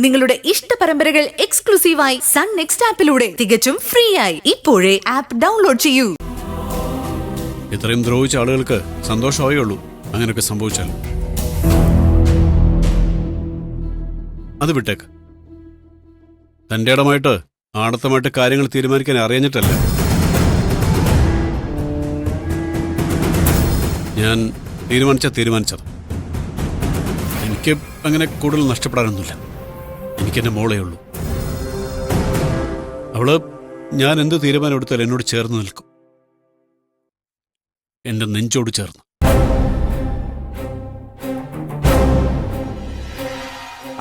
നിങ്ങളുടെ ഇഷ്ട പരമ്പരകൾ എക്സ്ക്ലൂസീവായി സൺ നെക്സ്റ്റ് ആപ്പിലൂടെ തികച്ചും ഫ്രീ ആയി ഇപ്പോഴേ ആപ്പ് ഡൗൺലോഡ് ചെയ്യൂ. ഇത്രയും ദ്രോഹിച്ച ആളുകൾക്ക് സന്തോഷമായേ ഉള്ളൂ അങ്ങനെയൊക്കെ സംഭവിച്ചാൽ. അത് വിട്ടേക്ക്. തൻ്റെ ഇടമായിട്ട് ആടത്തമായിട്ട് കാര്യങ്ങൾ തീരുമാനിക്കാൻ അറിയാഞ്ഞിട്ടല്ല. ഞാൻ തീരുമാനിച്ചത്. എനിക്ക് അങ്ങനെ കൂടുതൽ നഷ്ടപ്പെടാനൊന്നുമില്ല. എനിക്കെൻ്റെ മോളേ ഉള്ളൂ. അവള് ഞാൻ എന്ത് തീരുമാനം എടുത്താലും എന്നോട് ചേർന്ന് നിൽക്കും, എൻ്റെ നെഞ്ചോട് ചേർന്ന്.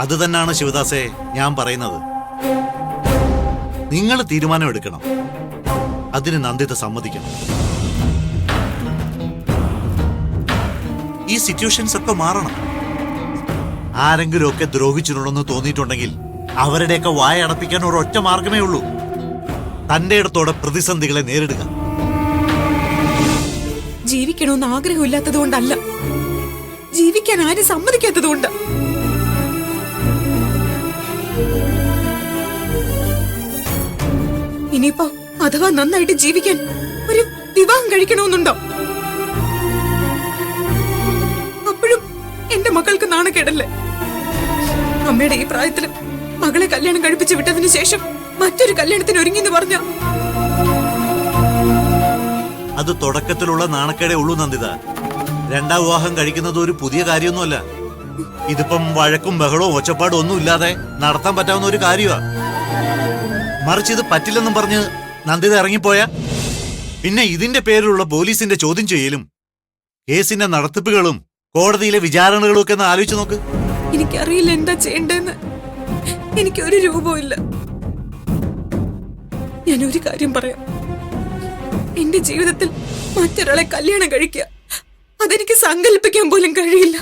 അത് തന്നെയാണ് ശിവദാസേ ഞാൻ പറയുന്നത്. നിങ്ങൾ തീരുമാനം എടുക്കണം, അതിന് നന്ദിത സമ്മതിക്കണം. ഈ സിറ്റുവേഷൻസ് ഒക്കെ മാറണം. ആരെങ്കിലും ഒക്കെ ദ്രോഹിച്ചിട്ടുണ്ടെന്ന് തോന്നിയിട്ടുണ്ടെങ്കിൽ അവരുടെയൊക്കെ വായ അടപ്പിക്കാൻ ഒരൊറ്റ മാർഗമേ ഉള്ളൂ, തന്റെ ഇടത്തോടെ പ്രതിസന്ധികളെ നേരിടുക. ജീവിക്കണമെന്ന് ആഗ്രഹമില്ലാത്തത് കൊണ്ടല്ല, ജീവിക്കാൻ ആരും സമ്മതിക്കാത്തത് കൊണ്ട്. ഇനിയിപ്പോ അഥവാ നന്നായിട്ട് ജീവിക്കാൻ ഒരു വിവാഹം കഴിക്കണമെന്നുണ്ടോ? അപ്പോഴും എന്റെ മക്കൾക്ക് നാണക്കേടല്ലേ? അമ്മയുടെ ഈ പ്രായത്തില് മകളെ കല്യാണം കഴിപ്പിച്ച് വിട്ടതിന് ശേഷം മറ്റൊരു കല്യാണത്തിന് ഒരുങ്ങിന്ന് പറഞ്ഞ അത് തുടക്കത്തിലുള്ള നാണക്കേടേ ഉള്ളൂ നന്ദിത. രണ്ടാം വിവാഹം കഴിക്കുന്നത് ഒരു പുതിയ കാര്യമൊന്നുമല്ല. ഇതിപ്പം വഴക്കും ബഹളവും ഒച്ചപ്പാടും ഒന്നും ഇല്ലാതെ നടത്താൻ പറ്റാവുന്ന ഒരു കാര്യമാണ്. മറിച്ച് ഇത് പറ്റില്ലെന്നും പറഞ്ഞ് നന്ദിത ഇറങ്ങിപ്പോയാ പിന്നെ ഇതിന്റെ പേരിലുള്ള പോലീസിന്റെ ചോദ്യം ചെയ്യലും കേസിന്റെ നടത്തിപ്പുകളും കോടതിയിലെ വിചാരണകളും ഒക്കെ ഒന്ന് ആലോചിച്ച് നോക്ക്. എനിക്കറിയില്ല എന്താ ചെയ്യേണ്ടെന്ന്. എനിക്കൊരു രൂപവും ഇല്ല. ഞാനൊരു കാര്യം പറയാം, എന്റെ ജീവിതത്തിൽ മറ്റൊരാളെ കല്യാണം കഴിക്കുക അതെനിക്ക് സങ്കല്പിക്കാൻ പോലും കഴിയില്ല.